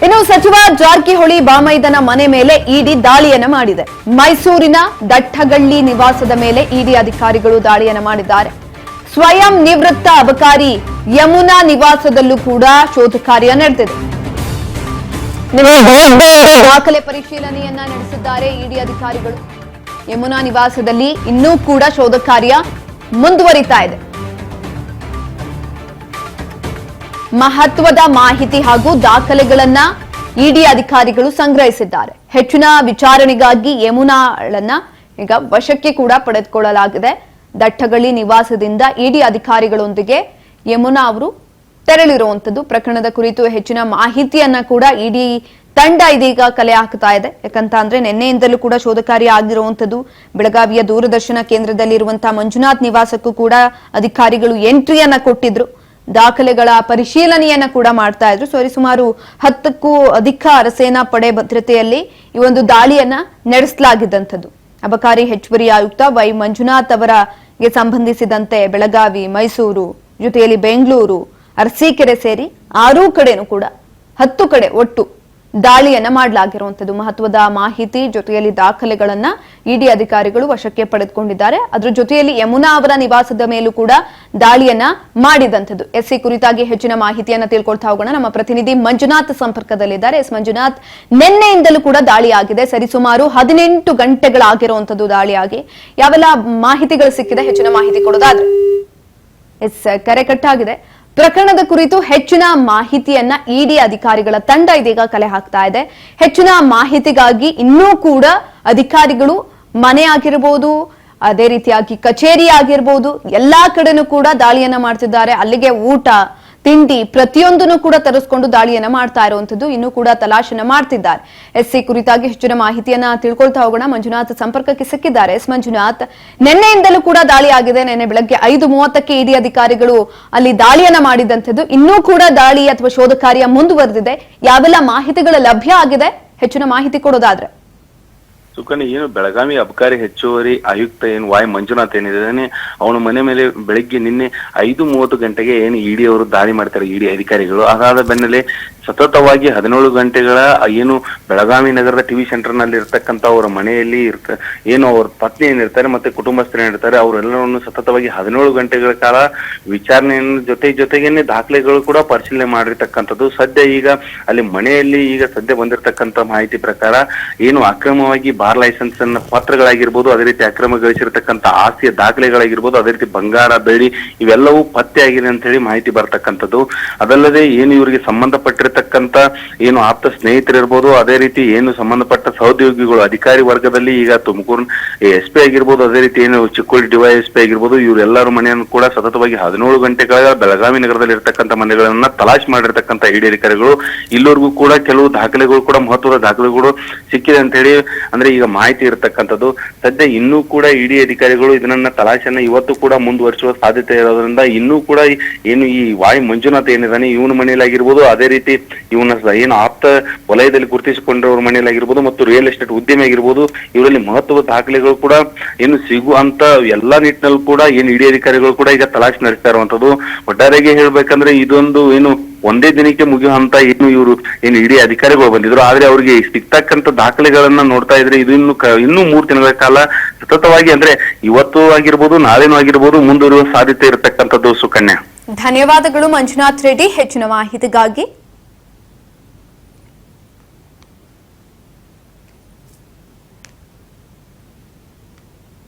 ಇನ್ನು ಸಚಿವ ಜಾರಕಿಹೊಳಿ ಬಾಮೈದನ ಮನೆ ಮೇಲೆ ಇಡಿ ದಾಳಿಯನ್ನ ಮಾಡಿದೆ. ಮೈಸೂರಿನ ದಟ್ಟಗಳ್ಳಿ ನಿವಾಸದ ಮೇಲೆ ಇಡಿ ಅಧಿಕಾರಿಗಳು ದಾಳಿಯನ್ನ ಮಾಡಿದ್ದಾರೆ. ಸ್ವಯಂ ನಿವೃತ್ತ ಅಬಕಾರಿ ಯಮುನಾ ನಿವಾಸದಲ್ಲೂ ಕೂಡ ಶೋಧ ಕಾರ್ಯ ನಡೆದಿದೆ. ದಾಖಲೆ ಪರಿಶೀಲನೆಯನ್ನ ನಡೆಸಿದ್ದಾರೆ ಇಡಿ ಅಧಿಕಾರಿಗಳು. ಯಮುನಾ ನಿವಾಸದಲ್ಲಿ ಇನ್ನೂ ಕೂಡ ಶೋಧ ಕಾರ್ಯ ಮುಂದುವರಿತಾ ಇದೆ. ಮಹತ್ವದ ಮಾಹಿತಿ ಹಾಗೂ ದಾಖಲೆಗಳನ್ನ ಇಡಿ ಅಧಿಕಾರಿಗಳು ಸಂಗ್ರಹಿಸಿದ್ದಾರೆ. ಹೆಚ್ಚಿನ ವಿಚಾರಣೆಗಾಗಿ ಯಮುನಾಳನ್ನ ಈಗ ವಶಕ್ಕೆ ಕೂಡ ಪಡೆದುಕೊಳ್ಳಲಾಗಿದೆ. ದಟ್ಟಗಳ್ಳಿ ನಿವಾಸದಿಂದ ಇಡಿ ಅಧಿಕಾರಿಗಳೊಂದಿಗೆ ಯಮುನಾ ಅವರು ತೆರಳಿರುವಂತದ್ದು. ಪ್ರಕರಣದ ಕುರಿತು ಹೆಚ್ಚಿನ ಮಾಹಿತಿಯನ್ನ ಕೂಡ ಇಡಿ ತಂಡ ಇದೀಗ ಕಲೆ ಹಾಕ್ತಾ ಇದೆ. ಯಾಕಂತ ಅಂದ್ರೆ ನಿನ್ನೆಯಿಂದಲೂ ಕೂಡ ಶೋಧ ಕಾರ್ಯ ಆಗಿರುವಂತದ್ದು. ಬೆಳಗಾವಿಯ ದೂರದರ್ಶನ ಕೇಂದ್ರದಲ್ಲಿರುವಂತಹ ಮಂಜುನಾಥ್ ನಿವಾಸಕ್ಕೂ ಕೂಡ ಅಧಿಕಾರಿಗಳು ಎಂಟ್ರಿಯನ್ನ ಕೊಟ್ಟಿದ್ರು. ದಾಖಲೆಗಳ ಪರಿಶೀಲನೆಯನ್ನ ಕೂಡ ಮಾಡ್ತಾ ಇದ್ರು. ಸುಮಾರು 10ಕ್ಕೂ ಅಧಿಕ ಅರಸೇನಾ ಪಡೆ ಭದ್ರತೆಯಲ್ಲಿ ಈ ಒಂದು ದಾಳಿಯನ್ನ ನಡೆಸಲಾಗಿದ್ದಂಥದ್ದು. ಅಬಕಾರಿ ಹೆಚ್ಚುವರಿ ಆಯುಕ್ತ ವೈ ಮಂಜುನಾಥ್ ಅವರಿಗೆ ಸಂಬಂಧಿಸಿದಂತೆ ಬೆಳಗಾವಿ, ಮೈಸೂರು, ಜೊತೆಯಲ್ಲಿ ಬೆಂಗಳೂರು, ಅರಸೀಕೆರೆ ಸೇರಿ 6 ಕಡೆನೂ ಕೂಡ 10 ಕಡೆ ಒಟ್ಟು ದಾಳಿಯನ್ನ ಮಾಡಲಾಗಿರುವಂತದ್ದು. ಮಹತ್ವದ ಮಾಹಿತಿ ಜೊತೆಯಲ್ಲಿ ದಾಖಲೆಗಳನ್ನ ಇಡಿ ಅಧಿಕಾರಿಗಳು ವಶಕ್ಕೆ ಪಡೆದುಕೊಂಡಿದ್ದಾರೆ. ಅದರ ಜೊತೆಯಲ್ಲಿ ಯಮುನಾ ಅವರ ನಿವಾಸದ ಮೇಲೂ ಕೂಡ ದಾಳಿಯನ್ನ ಮಾಡಿದಂಥದ್ದು. ಎಸ್ಸಿ ಕುರಿತಾಗಿ ಹೆಚ್ಚಿನ ಮಾಹಿತಿಯನ್ನ ತಿಳ್ಕೊಳ್ತಾ ಹೋಗೋಣ. ನಮ್ಮ ಪ್ರತಿನಿಧಿ ಮಂಜುನಾಥ್ ಸಂಪರ್ಕದಲ್ಲಿದ್ದಾರೆ. ಎಸ್ ಮಂಜುನಾಥ್, ನಿನ್ನೆಯಿಂದಲೂ ಕೂಡ ದಾಳಿ ಆಗಿದೆ. ಸರಿಸುಮಾರು 18 ಗಂಟೆಗಳಾಗಿರುವಂತದ್ದು ದಾಳಿಯಾಗಿ. ಯಾವೆಲ್ಲ ಮಾಹಿತಿಗಳು ಸಿಕ್ಕಿದೆ, ಹೆಚ್ಚಿನ ಮಾಹಿತಿ ಕೊಡೋದಾದ್ರೆ? ಎಸ್, ಕರೆ ಕಟ್ಟಾಗಿದೆ. ಪ್ರಕರಣದ ಕುರಿತು ಹೆಚ್ಚಿನ ಮಾಹಿತಿಯನ್ನ ಇಡಿ ಅಧಿಕಾರಿಗಳ ತಂಡ ಇದೀಗ ಕಲೆ ಹಾಕ್ತಾ ಇದೆ. ಹೆಚ್ಚಿನ ಮಾಹಿತಿಗಾಗಿ ಇನ್ನೂ ಕೂಡ ಅಧಿಕಾರಿಗಳು ಮನೆ ಆಗಿರಬಹುದು, ಅದೇ ರೀತಿಯಾಗಿ ಕಚೇರಿ ಆಗಿರಬಹುದು, ಎಲ್ಲಾ ಕಡೆನೂ ಕೂಡ ದಾಳಿಯನ್ನ ಮಾಡ್ತಿದ್ದಾರೆ. ಅಲ್ಲಿಗೆ ಊಟ ತಿಂಡಿ ಪ್ರತಿಯೊಂದನ್ನು ಕೂಡ ತರಿಸ್ಕೊಂಡು ದಾಳಿಯನ್ನ ಮಾಡ್ತಾ ಇರುವಂತದ್ದು. ಇನ್ನೂ ಕೂಡ ತಲಾಶನ ಮಾಡ್ತಿದ್ದಾರೆ. ಎಸ್ಸಿ ಕುರಿತಾಗಿ ಹೆಚ್ಚಿನ ಮಾಹಿತಿಯನ್ನ ತಿಳ್ಕೊಳ್ತಾ ಹೋಗೋಣ. ಮಂಜುನಾಥ್ ಸಂಪರ್ಕಕ್ಕೆ ಸಿಕ್ಕಿದ್ದಾರೆ. ಎಸ್ ಮಂಜುನಾಥ್, ನಿನ್ನೆಯಿಂದಲೂ ಕೂಡ ದಾಳಿ ಆಗಿದೆ. ನಿನ್ನೆ ಬೆಳಗ್ಗೆ 5:30ಕ್ಕೆ ಇಡಿ ಅಧಿಕಾರಿಗಳು ಅಲ್ಲಿ ದಾಳಿಯನ್ನ ಮಾಡಿದಂಥದ್ದು. ಇನ್ನೂ ಕೂಡ ದಾಳಿ ಅಥವಾ ಶೋಧ ಕಾರ್ಯ ಮುಂದುವರೆದಿದೆ. ಯಾವೆಲ್ಲ ಮಾಹಿತಿಗಳ ಲಭ್ಯ ಆಗಿದೆ, ಹೆಚ್ಚಿನ ಮಾಹಿತಿ ಕೊಡೋದಾದ್ರೆ? ಸುಕನ್ಯ, ಏನು ಬೆಳಗಾವಿ ಅಬಕಾರಿ ಹೆಚ್ಚುವರಿ ಆಯುಕ್ತ ಏನು ವೈ ಮಂಜುನಾಥ್ ಏನಿದ್ದಾನೆ, ಅವನ ಮನೆ ಮೇಲೆ ಬೆಳಿಗ್ಗೆ ನಿನ್ನೆ 5:30 ಗಂಟೆಗೆ ಏನು ಇಡಿ ಅವರು ದಾಳಿ ಮಾಡ್ತಾರೆ, ಇಡಿ ಅಧಿಕಾರಿಗಳು. ಅದಾದ ಬೆನ್ನಲ್ಲೇ ಸತತವಾಗಿ 17 ಗಂಟೆಗಳ ಏನು ಬೆಳಗಾವಿ ನಗರದ ಟಿವಿ ಸೆಂಟರ್ ನಲ್ಲಿ ಇರ್ತಕ್ಕಂಥ ಅವರ ಮನೆಯಲ್ಲಿ ಏನು ಅವ್ರ ಪತ್ನಿ ಏನಿರ್ತಾರೆ ಮತ್ತೆ ಕುಟುಂಬಸ್ಥರು ಏನಿರ್ತಾರೆ, ಅವರೆಲ್ಲರನ್ನು ಸತತವಾಗಿ 17 ಗಂಟೆಗಳ ಕಾಲ ವಿಚಾರಣೆಯನ್ನು ಜೊತೆಗೇನೆ ದಾಖಲೆಗಳು ಕೂಡ ಪರಿಶೀಲನೆ ಮಾಡಿರ್ತಕ್ಕಂಥದ್ದು. ಸದ್ಯ ಈಗ ಅಲ್ಲಿ ಮನೆಯಲ್ಲಿ ಈಗ ಸದ್ಯ ಬಂದಿರತಕ್ಕಂಥ ಮಾಹಿತಿ ಪ್ರಕಾರ ಏನು ಅಕ್ರಮವಾಗಿ ಬಾರ್ ಲೈಸೆನ್ಸ್ ಅನ್ನ ಪತ್ರಗಳಾಗಿರ್ಬೋದು, ಅದೇ ರೀತಿ ಅಕ್ರಮ ಗಳಿಸಿರ್ತಕ್ಕಂಥ ಆಸ್ತಿಯ ದಾಖಲೆಗಳಾಗಿರ್ಬೋದು, ಅದೇ ರೀತಿ ಬಂಗಾರ, ಬೆಳ್ಳಿ ಇವೆಲ್ಲವೂ ಪತ್ತೆ ಆಗಿದೆ ಅಂತ ಹೇಳಿ ಮಾಹಿತಿ ಬರ್ತಕ್ಕಂಥದ್ದು. ಅದಲ್ಲದೆ ಏನು ಇವರಿಗೆ ಸಂಬಂಧಪಟ್ಟಿರ್ತಕ್ಕಂಥ ಏನು ಆಪ್ತ ಸ್ನೇಹಿತರಿರ್ಬೋದು, ಅದೇ ರೀತಿ ಏನು ಸಂಬಂಧಪಟ್ಟ ಸಹೋದ್ಯೋಗಿಗಳು ಅಧಿಕಾರಿ ವರ್ಗದಲ್ಲಿ ಈಗ ತುಮಕೂರು SP ಆಗಿರ್ಬೋದು, ಅದೇ ರೀತಿ ಏನು ಚಿಕ್ಕೋಡಿ DYSP ಆಗಿರ್ಬೋದು, ಇವರೆಲ್ಲರ ಮನೆಯನ್ನು ಕೂಡ ಸತತವಾಗಿ 17 ಗಂಟೆಗಳ ಬೆಳಗಾವಿ ನಗರದಲ್ಲಿ ಇರ್ತಕ್ಕಂಥ ಮನೆಗಳನ್ನ ತಲಾಶ್ ಮಾಡಿರ್ತಕ್ಕಂಥ ಇಡಿ ಅಧಿಕಾರಿಗಳು. ಇಲ್ಲಿವರೆಗೂ ಕೂಡ ಕೆಲವು ದಾಖಲೆಗಳು ಕೂಡ ಮಹತ್ವದ ದಾಖಲೆಗಳು ಸಿಕ್ಕಿದೆ ಅಂತ ಹೇಳಿ ಅಂದ್ರೆ ಈಗ ಮಾಹಿತಿ ಇರತಕ್ಕಂಥದ್ದು. ಸದ್ಯ ಇನ್ನೂ ಕೂಡ ಇಡಿ ಅಧಿಕಾರಿಗಳು ಇದನ್ನ ತಲಾಶೆಯನ್ನ ಇವತ್ತು ಕೂಡ ಮುಂದುವರಿಸುವ ಸಾಧ್ಯತೆ ಇರೋದ್ರಿಂದ ಇನ್ನೂ ಕೂಡ ಏನು ಈ ವಾಯ್ ಮಂಜುನಾಥ್ ಏನಿದಾನೆ ಇವನ ಮನೆಯಲ್ಲಾಗಿರ್ಬೋದು, ಅದೇ ರೀತಿ ಇವನ ಏನು ಆಪ್ತ ವಲಯದಲ್ಲಿ ಗುರುತಿಸಿಕೊಂಡಿರೋರ ಮನೆಯಲ್ಲಾಗಿರ್ಬೋದು ಮತ್ತು ರಿಯಲ್ ಎಸ್ಟೇಟ್ ಉದ್ಯಮಿ ಆಗಿರ್ಬೋದು, ಇವರಲ್ಲಿ ಮಹತ್ವದ ದಾಖಲೆಗಳು ಕೂಡ ಏನು ಸಿಗುವಂತ ಎಲ್ಲಾ ನಿಟ್ಟಿನಲ್ಲಿ ಕೂಡ ಏನು ಇಡಿ ಅಧಿಕಾರಿಗಳು ಕೂಡ ಈಗ ತಲಾಶೆ ನಡೆಸ್ತಾ ಇರುವಂತದ್ದು. ಒಟ್ಟಾರೆಯಾಗಿ ಹೇಳ್ಬೇಕಂದ್ರೆ ಇದೊಂದು ಏನು ಒಂದೇ ದಿನಕ್ಕೆ ಮುಗಿಯುವಂತ ಏನು ಇವರು ಏನು ಇಡಿ ಅಧಿಕಾರಿಗಳು ಬಂದಿದ್ರು, ಆದ್ರೆ ಅವ್ರಿಗೆ ಸಿಗ್ತಕ್ಕಂಥ ದಾಖಲೆಗಳನ್ನ ನೋಡ್ತಾ ಇದ್ರೆ ಇದು ಇನ್ನೂ 3 ದಿನಗಳ ಕಾಲ ಸತತವಾಗಿ ಅಂದ್ರೆ ಇವತ್ತು ಆಗಿರ್ಬೋದು, ನಾಳೆನೂ ಆಗಿರ್ಬೋದು, ಮುಂದುವರಿಯುವ ಸಾಧ್ಯತೆ ಇರತಕ್ಕಂಥದ್ದು. ಸುಕನ್ಯಾ, ಧನ್ಯವಾದಗಳು ಮಂಜುನಾಥ್ ರೆಡ್ಡಿ ಹೆಚ್ಚಿನ ಮಾಹಿತಿಗಾಗಿ.